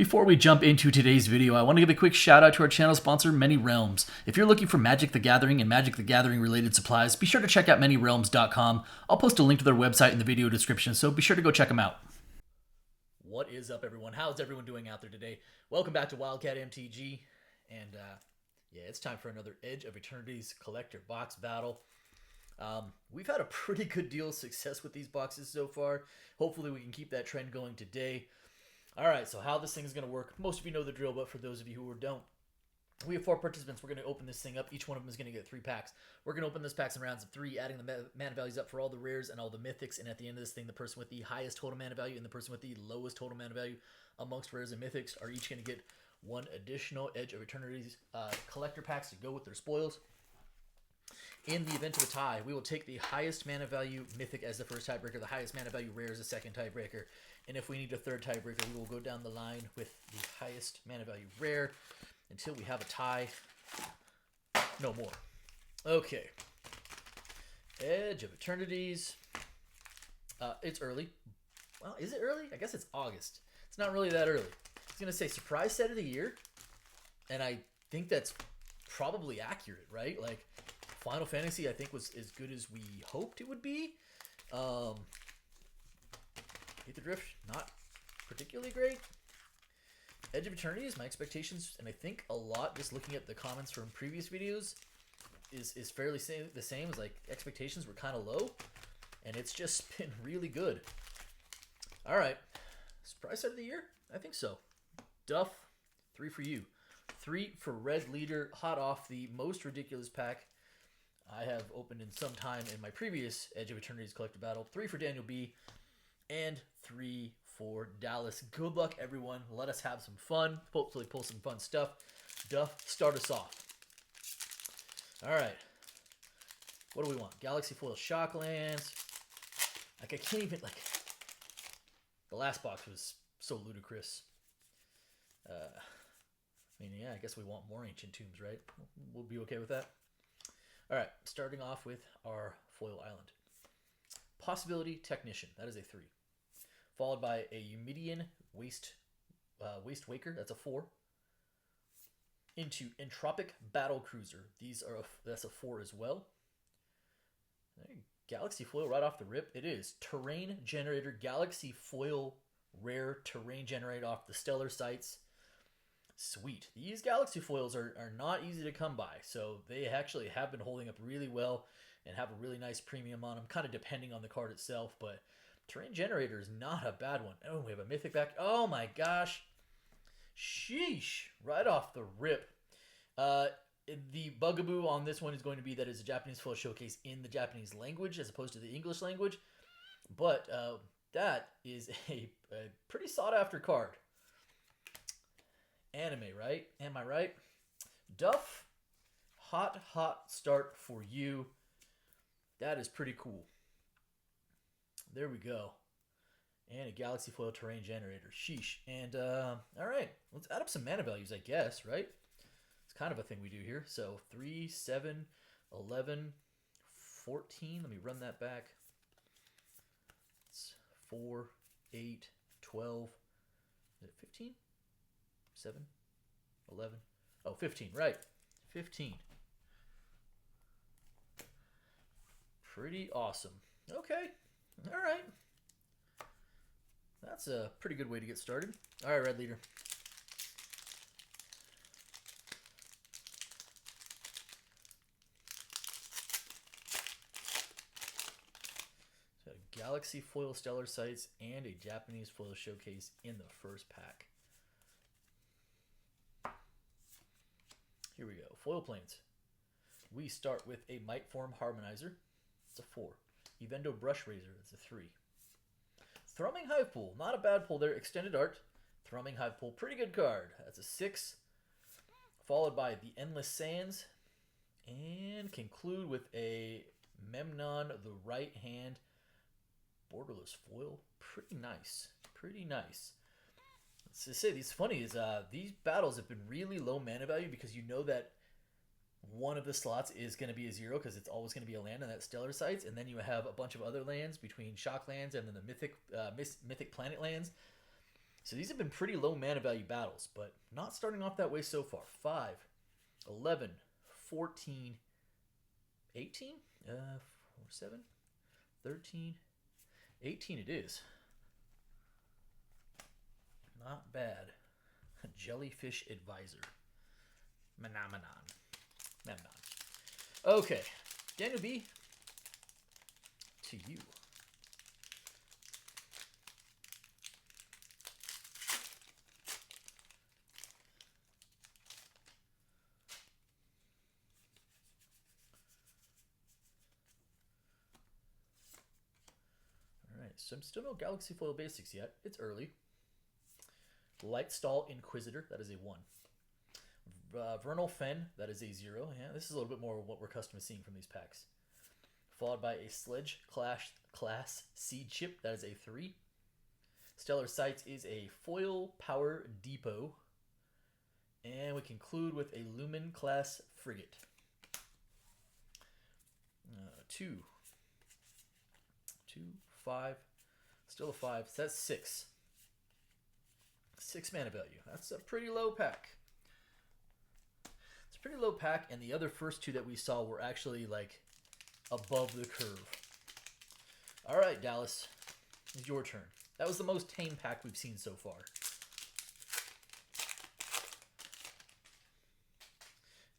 Before we jump into today's video, I want to give a quick shout out to our channel sponsor, Many Realms. If you're looking for Magic the Gathering and Magic the Gathering related supplies, be sure to check out ManyRealms.com. I'll post a link to their website in the video description, so be sure to go check them out. What is up, everyone? How's everyone doing out there today? Welcome back to Wildcat MTG, and yeah, it's time for another Edge of Eternities collector box battle. We've had a pretty good deal of success with these boxes so far. Hopefully we can keep that trend going today. Alright, so how this thing is going to work, most of you know the drill, but for those of you who don't, we have 4 participants. We're going to open this thing up. Each one of them is going to get 3 packs. We're going to open this packs in rounds of 3, adding the mana values up for all the rares and all the mythics, and at the end of this thing, the person with the highest total mana value and the person with the lowest total mana value amongst rares and mythics are each going to get 1 additional Edge of Eternities collector packs to go with their spoils. In the event of a tie, we will take the highest mana value mythic as the first tiebreaker, the highest mana value rare as the second tiebreaker, and if we need a third tiebreaker, we will go down the line with the highest mana value rare until we have a tie. No more. Okay. Edge of Eternities. It's early. Well, is it early? I guess it's August. It's not really that early. It's going to say surprise set of the year, and I think that's probably accurate, right? Like, Final Fantasy, I think, was as good as we hoped it would be. Hit the Drift, not particularly great. Edge of Eternities, my expectations, and I think a lot, just looking at the comments from previous videos, is fairly the same as, like, expectations were kind of low, and it's just been really good. All right, surprise set of the year? I think so. Duff, 3 for you. 3 for Red Leader, hot off the most ridiculous pack I have opened in some time in my previous Edge of Eternities collector battle. 3 for Daniel B. And 3 for Dallas. Good luck, everyone. Let us have some fun. Hopefully pull some fun stuff. Duff, start us off. All right. What do we want? Galaxy Foil Shocklands. Like, I can't even, like... The last box was so ludicrous. I mean, yeah, I guess we want more Ancient Tombs, right? We'll be okay with that. All right, starting off with our Foil Island. Possibility Technician, that is a 3. Followed by a Eumidian Waste Waker, that's a 4. Into Entropic Battle Cruiser, that's a 4 as well. Galaxy Foil right off the rip, it is Terrain Generator, Galaxy Foil Rare Terrain Generator off the Stellar Sites. Sweet. These Galaxy Foils are not easy to come by, so they actually have been holding up really well and have a really nice premium on them, kind of depending on the card itself, but Terrain Generator is not a bad one. Oh, we have a Mythic back. Oh my gosh. Sheesh. Right off the rip. The bugaboo on this one is going to be that it's a Japanese Foil showcase in the Japanese language as opposed to the English language, but that is a pretty sought after card. Anime, right? Am I right? Duff, hot start for you. That is pretty cool. There we go. And a Galaxy Foil Terrain Generator. Sheesh. And, alright. Let's add up some mana values, I guess, right? It's kind of a thing we do here. So, 3, 7, 11, 14. Let me run that back. It's 4, 8, 12. Is it 15? 7, 11. Oh, 15, right. 15. Pretty awesome. Okay. All right. That's a pretty good way to get started. All right, Red Leader. So, Galaxy Foil Stellar Sites and a Japanese Foil Showcase in the first pack. Here we go. Foil Planes. We start with a Might Form Harmonizer. It's a 4. Evendo Brush Razor. It's a 3. Thrumming Hive Pool. Not a bad pull there. Extended Art. Thrumming Hive Pool. Pretty good card. That's a 6. Followed by the Endless Sands. And conclude with a Memnon the Right Hand Borderless Foil. Pretty nice. Pretty nice. To say it's funny is these battles have been really low mana value because you know that one of the slots is going to be a 0 because it's always going to be a land on that Stellar Sites, and then you have a bunch of other lands between Shock lands and then the Mythic Planet lands. So these have been pretty low mana value battles, but not starting off that way so far. 5, 11, 14, 18, 7, 13, 18 it is. Not bad. Jellyfish Advisor. Manamanon. Okay, Daniel B, to you. Alright, so I'm still no Galaxy Foil Basics yet. It's early. Lightstall Inquisitor, that is a 1. Vernal Fen, that is a 0. Yeah, this is a little bit more of what we're accustomed to seeing from these packs. Followed by a Sledge Class Seed Chip, that is a 3. Stellar Sights is a Foil Power Depot. And we conclude with a Lumen Class Frigate. 2, 5, still a 5, so that's 6. 6 mana value. That's a pretty low pack. It's a pretty low pack, and the other first 2 that we saw were actually like above the curve. All right, Dallas, it's your turn. That was the most tame pack we've seen so far.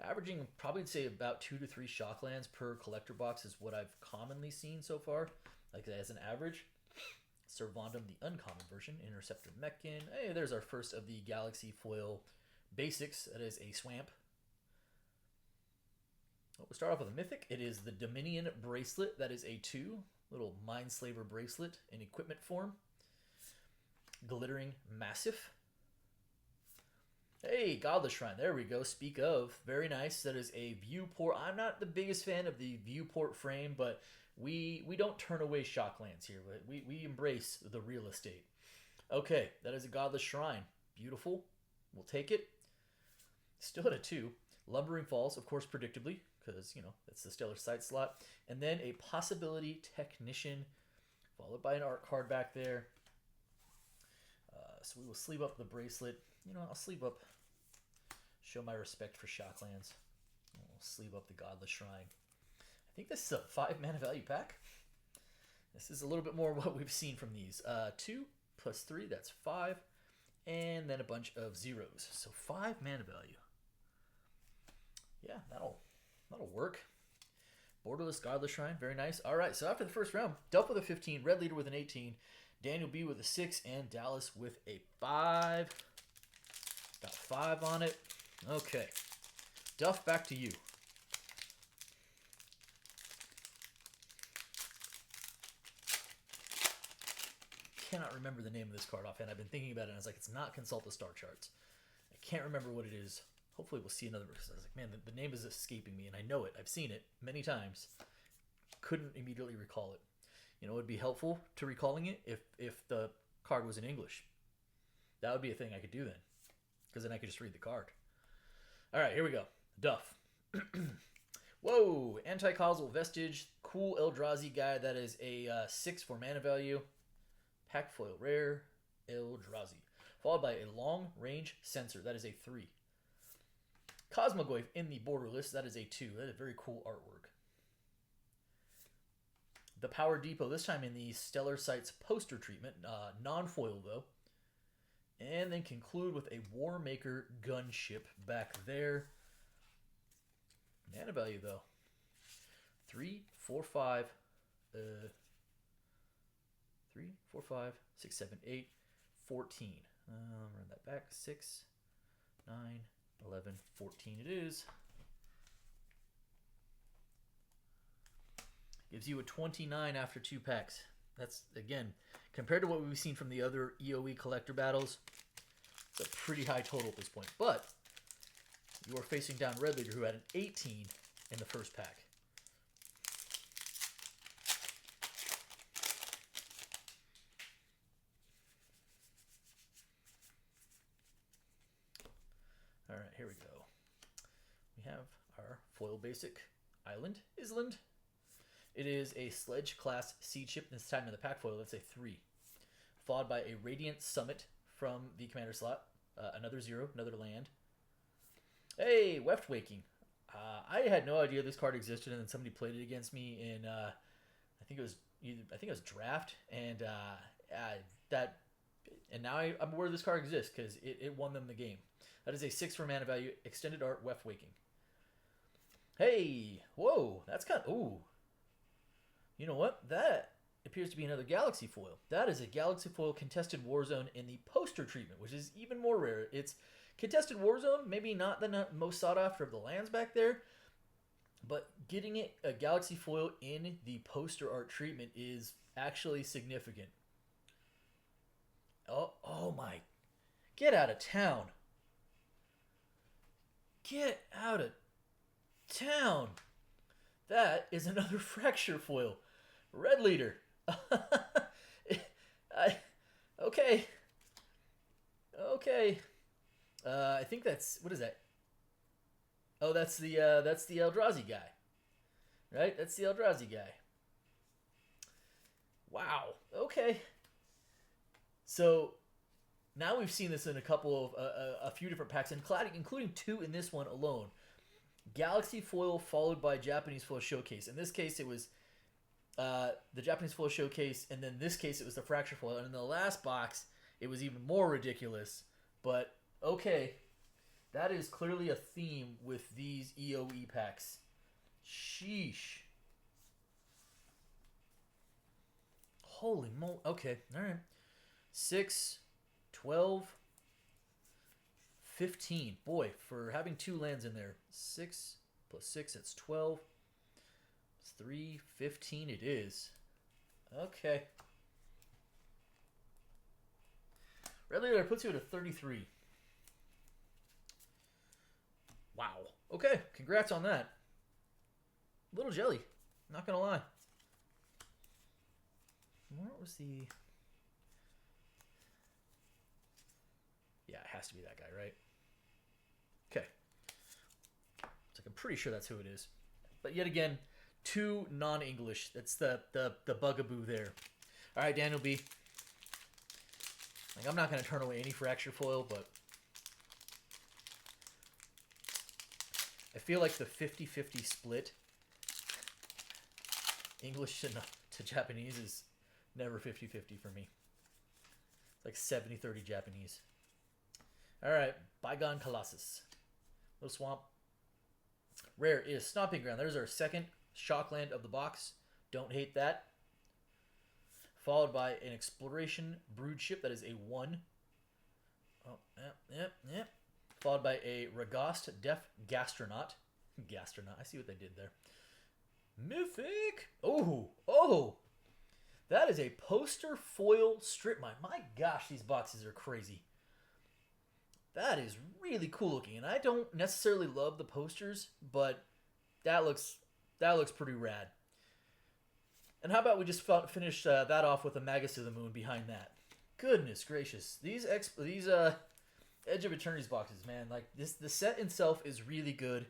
Averaging, probably say about 2 to 3 Shocklands per collector box is what I've commonly seen so far, like as an average. Servandum, the uncommon version. Interceptor Meccan. Hey, there's our first of the Galaxy Foil Basics. That is a Swamp. We'll start off with a Mythic. It is the Dominion Bracelet. That is a 2. Little Mindslaver bracelet in equipment form. Glittering Massif. Hey, Godless Shrine. There we go. Speak of. Very nice. That is a Viewport. I'm not the biggest fan of the Viewport frame, but we don't turn away Shocklands here. But we embrace the real estate. Okay, that is a Godless Shrine. Beautiful. We'll take it. Still at a 2. Lumbering Falls, of course, predictably, because, you know, that's the Stellar Sight slot. And then a Possibility Technician, followed by an art card back there. So we will sleeve up the bracelet. You know, I'll sleeve up, show my respect for Shocklands. We'll sleeve up the Godless Shrine. I think this is a 5 mana value pack. This is a little bit more what we've seen from these. 2 plus 3, that's 5. And then a bunch of zeros. So 5 mana value. Yeah, that'll work. Borderless Godless Shrine, very nice. All right, so after the first round, Duff with a 15, Red Leader with an 18, Daniel B with a 6, and Dallas with a 5. Got 5 on it. Okay. Duff, back to you. Cannot remember the name of this card offhand. I've been thinking about it, and I was like, it's not Consult the Star Charts. I can't remember what it is. Hopefully we'll see another, because I was like, man, the name is escaping me, and I know it. I've seen it many times. Couldn't immediately recall it. You know, it would be helpful to recalling it if the card was in English. That would be a thing I could do then, because then I could just read the card. All right, here we go. Duff. Whoa, Anti-Causal Vestige. Cool Eldrazi guy. That is a 6 for mana value. Pack Foil Rare. Eldrazi. Followed by a Long Range Sensor. That is a 3. Cosmogoyf in the Borderless. That is a 2. That is very cool artwork. The Power Depot, this time in the Stellar Sights poster treatment. Non-foil, though. And then conclude with a Warmaker Gunship back there. Mana value, though. 3, 4, 5. 3, 4, 5, 6, 7, 8, 14. Run that back. 6, 9, 11, 14 it is. Gives you a 29 after 2 packs. That's, again, compared to what we've seen from the other EoE collector battles, it's a pretty high total at this point. But you are facing down Red Leader, who had an 18 in the first pack. All right, here we go. We have our foil basic Island. It is a Sledge Class Seed Chip, this time in the pack foil. That's a 3. Followed by a Radiant Summit from the commander slot. Another 0, another land. Hey, Weft Waking. I had no idea this card existed, and then somebody played it against me in I think it was draft, and now I'm aware this card exists because it won them the game. That is a 6 for mana value, extended art, Weft Waking. Hey, whoa, that's kind of, ooh. You know what? That appears to be another Galaxy foil. That is a Galaxy foil contested Warzone in the poster treatment, which is even more rare. It's contested Warzone, maybe not the most sought after of the lands back there, but getting it a Galaxy foil in the poster art treatment is actually significant. Oh my. Get out of town. Get out of town. That is another Fracture foil. Red Leader. Okay. Okay. I think that's, what is that? Oh, that's the Eldrazi guy. Right? That's the Eldrazi guy. Wow. Okay. So now we've seen this in a couple of a few different packs, including 2 in this one alone. Galaxy foil followed by Japanese foil showcase. In this case, it was the Japanese foil showcase, and then this case it was the Fracture foil. And in the last box, it was even more ridiculous. But okay, that is clearly a theme with these EoE packs. Sheesh. Holy moly. Okay, all right. 6, 12, 15. Boy, for having 2 lands in there. 6 plus 6, that's 12. It's 3, 15 it is. Okay. Red Leader puts you at a 33. Wow. Okay, congrats on that. Little jelly. Not gonna lie. What was the... Yeah, it has to be that guy, right? Okay. It's like I'm pretty sure that's who it is. But yet again, 2 non-English. That's the bugaboo there. All right, Daniel B. Like, I'm not going to turn away any Fracture foil, but I feel like the 50-50 split, English to Japanese, is never 50-50 for me. It's like 70-30 Japanese. All right, Bygone Colossus. Little swamp. Rare is Stomping Ground. There's our second Shockland of the box. Don't hate that. Followed by an Exploration Brood Ship. That is a 1. Oh, yep. Followed by a Ragast Deaf Gastronaut. Gastronaut. I see what they did there. Mythic. Oh. That is a poster foil strip mine. My gosh, these boxes are crazy. That is really cool looking, and I don't necessarily love the posters, but that looks pretty rad. And how about we just finish that off with a Magus of the Moon behind that? Goodness gracious, these Edge of Eternities boxes, man, like the set itself is really good.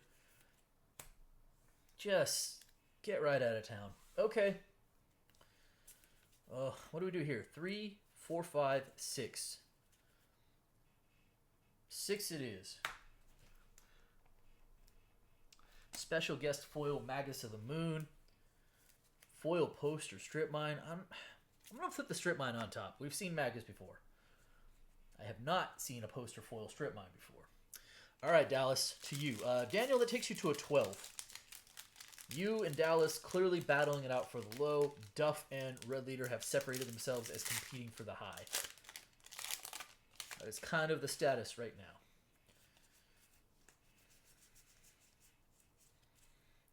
Just get right out of town. Okay. What do we do here? 3, 4, 5, 6. 6 it is. Special guest foil Magus of the Moon. Foil poster strip mine. I'm gonna flip the strip mine on top. We've seen Magus before. I have not seen a poster foil strip mine before. All right, Dallas, to you. Daniel, that takes you to a 12. You and Dallas clearly battling it out for the low. Duff and Red Leader have separated themselves as competing for the high. That is kind of the status right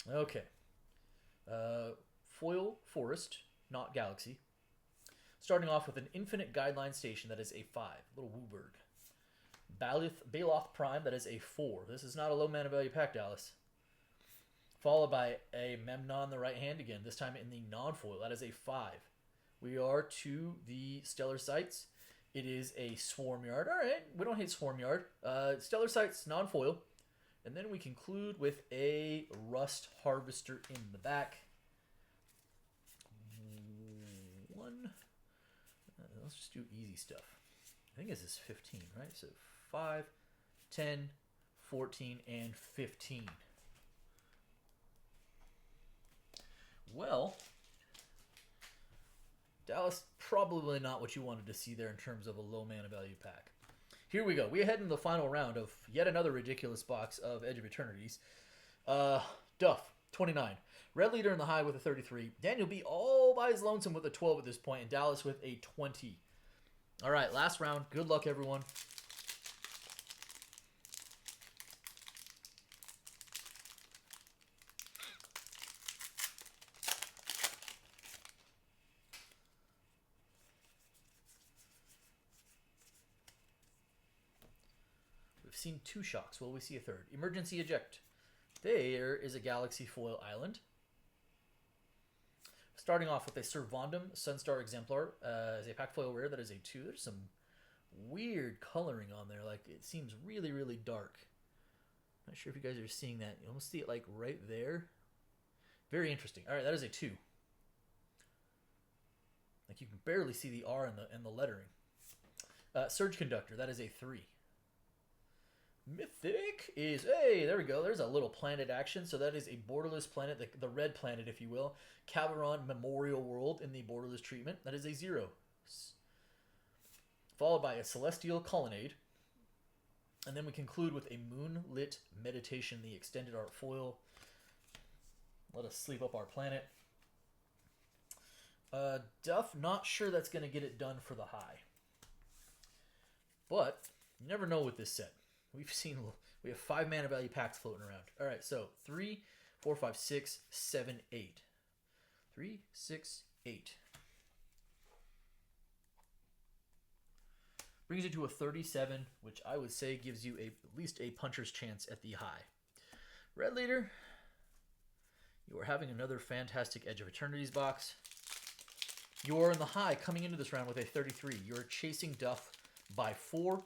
now. Okay. Foil Forest, not Galaxy. Starting off with an Infinite Guideline Station, that is a 5. Little Wooburg. Baloth Prime, that is a 4. This is not a low mana value pack, Dallas. Followed by a Memnon the right hand again, this time in the non-foil. That is a 5. We are to the Stellar Sights. It is a Swarm Yard. All right, we don't hate Swarm Yard. Stellar Sights, non-foil. And then we conclude with a Rust Harvester in the back. 1. Let's just do easy stuff. I think this is 15, right? So 5, 10, 14, and 15. Well, Dallas, probably not what you wanted to see there in terms of a low mana value pack. Here we go. We head into the final round of yet another ridiculous box of Edge of Eternities. Duff, 29. Red Leader in the high with a 33. Daniel B all by his lonesome with a 12 at this point, and Dallas with a 20. All right, last round. Good luck, everyone. We've seen 2 shocks. Will we see a third? Emergency eject. There is a Galaxy Foil Island. Starting off with a Servandum Sunstar Exemplar as a pack foil rare. That is a 2. There's some weird coloring on there. Like, it seems really, really dark. Not sure if you guys are seeing that. You almost see it like right there. Very interesting. All right, that is a 2. Like, you can barely see the R and the lettering. Surge Conductor. That is a 3. Mythic is, hey, there we go. There's a little planet action. So that is a borderless planet, the red planet, if you will. Calderon Memorial World in the borderless treatment. That is a 0. Followed by a Celestial Colonnade. And then we conclude with a Moonlit Meditation, the extended art foil. Let us sleep up our planet. Duff, not sure that's going to get it done for the high. But you never know with this set. We have 5 mana value packs floating around. All right, so 3, 4, 5, 6, 7, 8. 3, 6, 8. Brings you to a 37, which I would say gives you at least a puncher's chance at the high. Red Leader, you are having another fantastic Edge of Eternities box. You are in the high coming into this round with a 33. You are chasing Duff by 4.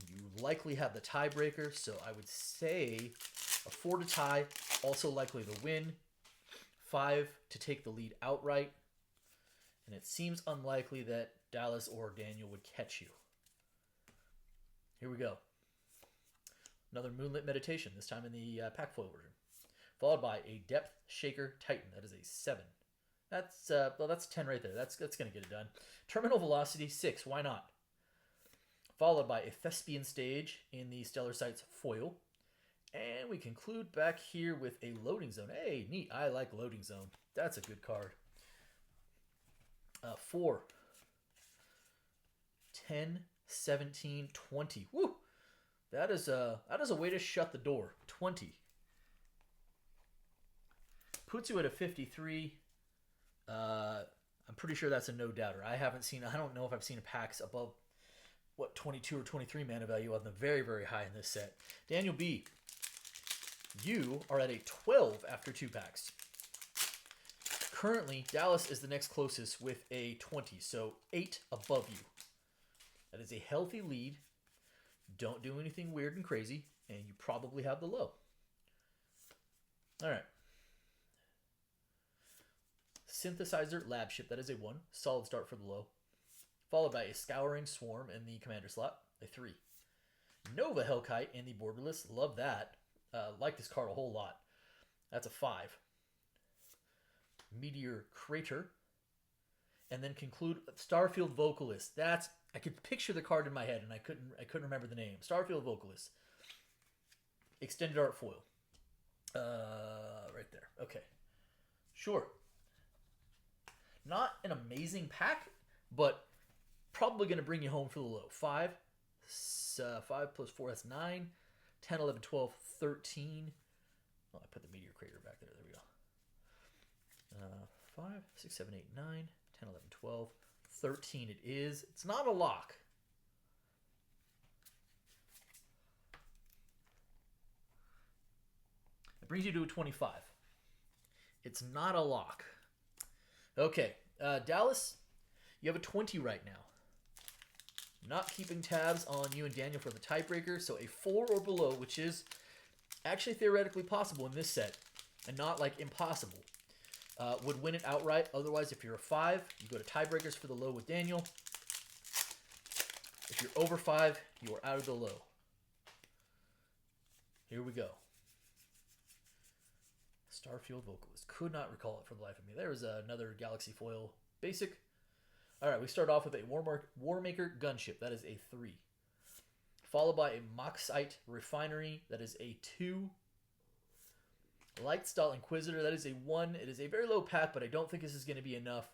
And you likely have the tiebreaker, so I would say a 4 to tie, also likely the win. 5 to take the lead outright. And it seems unlikely that Dallas or Daniel would catch you. Here we go. Another Moonlit Meditation, this time in the pack foil version. Followed by a Depth Shaker Titan. That is a 7. That's 10 right there. That's going to get it done. Terminal Velocity, 6. Why not? Followed by a Thespian Stage in the Stellar Sights foil. And we conclude back here with a Loading Zone. Hey, neat. I like Loading Zone. That's a good card. 4, 10, 17, 20. Woo! That is a way to shut the door. 20. Puts you at a 53. I'm pretty sure that's a no-doubter. I don't know if I've seen a packs above 22 or 23 mana value on the very, very high in this set. Daniel B, you are at a 12 after 2 packs. Currently, Dallas is the next closest with a 20, so 8 above you. That is a healthy lead. Don't do anything weird and crazy, and you probably have the low. All right. Synthesizer Lab Ship, that is a 1. Solid start for the low. Followed by a Scouring Swarm in the commander slot, a 3. Nova Hellkite in the borderless, love that. Like this card a whole lot. That's a 5. Meteor Crater. And then conclude Starfield Vocalist. I could picture the card in my head and I couldn't remember the name. Starfield Vocalist. Extended art foil. Right there. Okay. Sure. Not an amazing pack, but probably going to bring you home for the low. 5 plus 4, that's 9. 10, 11, 12, 13. Oh, I put the Meteor Crater back there. There we go. 5, 6, 7, 8, 9, 10, 11, 12, 13 it is. It's not a lock. It brings you to a 25. It's not a lock. Okay, Dallas, you have a 20 right now. Not keeping tabs on you and Daniel for the tiebreaker, so a 4 or below, which is actually theoretically possible in this set, and not like impossible, would win it outright. Otherwise, if you're a 5, you go to tiebreakers for the low with Daniel. If you're over 5, you are out of the low. Here we go. Starfield Vocalist. Could not recall it for the life of me. There was another Galaxy Foil basic. All right, we start off with a Warmaker Gunship. That is a 3. Followed by a Moxite Refinery. That is a 2. Lightstall Inquisitor. That is a 1. It is a very low pack, but I don't think this is going to be enough.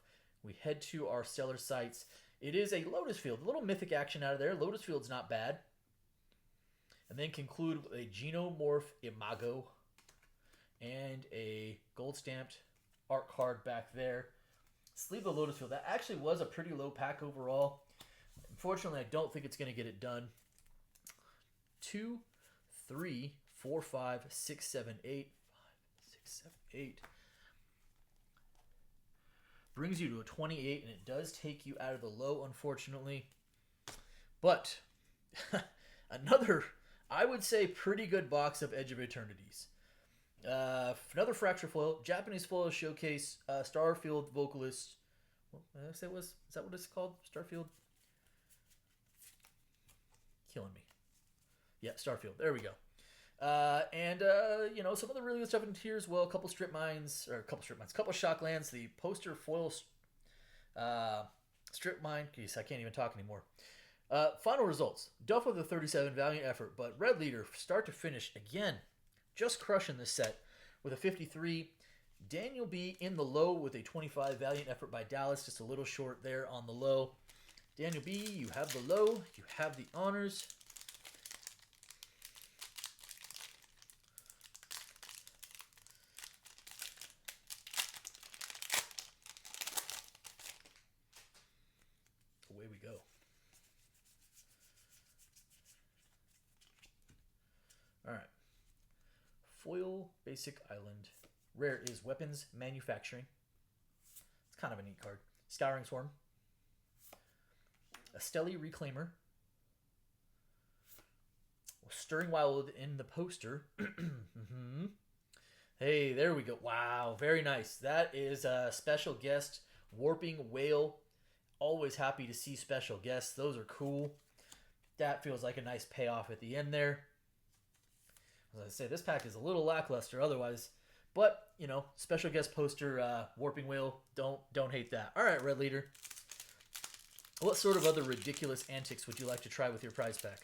We head to our Stellar Sights. It is a Lotus Field. A little mythic action out of there. Lotus Field's not bad. And then conclude with a Genomorph Imago. And a gold stamped art card back there. Sleeve the Lotus Field. That actually was a pretty low pack overall. Unfortunately, I don't think it's going to get it done. 2, 3, 4, 5, 6, 7, 8. 5, 6, 7, 8. Brings you to a 28, and it does take you out of the low, unfortunately. But another, I would say, pretty good box of Edge of Eternities. Another Fracture Foil, Japanese Foil Showcase, Starfield Vocalist. What did I say it was? Is that what it's called? Starfield? Killing me. Yeah, Starfield. There we go. You know, some of the really good stuff in here as well. A couple Shocklands, the poster foil strip mine. Geez, I can't even talk anymore. Final results. Duff with a 37, valiant effort, but Red Leader, start to finish, again, just crushing this set with a 53. Daniel B in the low with a 25, valiant effort by Dallas, just a little short there on the low. Daniel B, you have the low, you have the honors. Away we go. All right. Foil Basic Island. Rare is Weapons Manufacturing. It's kind of a neat card. Scouring Swarm. A Stelly Reclaimer. Stirring Wild in the poster. Hey, there we go. Wow, very nice. That is a special guest. Warping Whale. Always happy to see special guests. Those are cool. That feels like a nice payoff at the end there. As I say, this pack is a little lackluster otherwise. But, you know, special guest poster, Warping Whale, don't hate that. All right, Red Leader. What sort of other ridiculous antics would you like to try with your prize pack?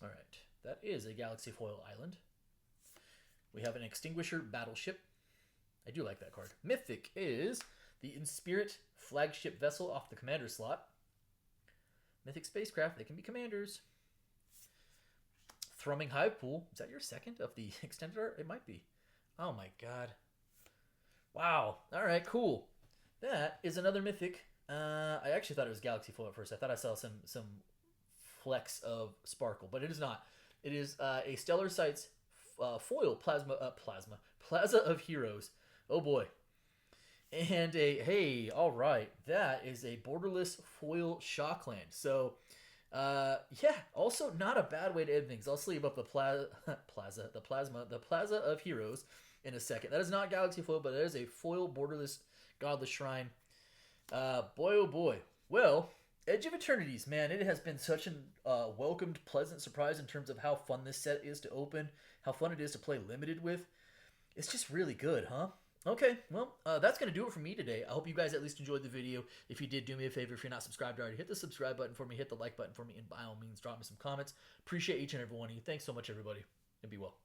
All right, that is a Galaxy Foil Island. We have an Extinguisher Battleship. I do like that card. Mythic is the Inspirit Flagship Vessel off the Commander slot. Mythic Spacecraft, they can be commanders. Thrumming Hive Pool. Is that your second of the extended art? It might be. Oh my god. Wow. All right, cool. That is another Mythic. I actually thought it was Galaxy Foil at first. I thought I saw some flecks of sparkle, but it is not. It is a Stellar Sights foil Plaza of Heroes. Oh boy. And all right, that is a borderless foil Shockland. So, yeah, also not a bad way to end things. I'll sleeve up the Plaza of Heroes in a second. That is not Galaxy Foil, but that is a foil borderless Godless Shrine. Boy, oh boy. Well, Edge of Eternities, man, it has been such an welcomed, pleasant surprise in terms of how fun this set is to open, how fun it is to play limited with. It's just really good, huh? Okay, well, that's going to do it for me today. I hope you guys at least enjoyed the video. If you did, do me a favor. If you're not subscribed already, hit the subscribe button for me, hit the like button for me, and by all means, drop me some comments. Appreciate each and every one of you. Thanks so much, everybody, and be well.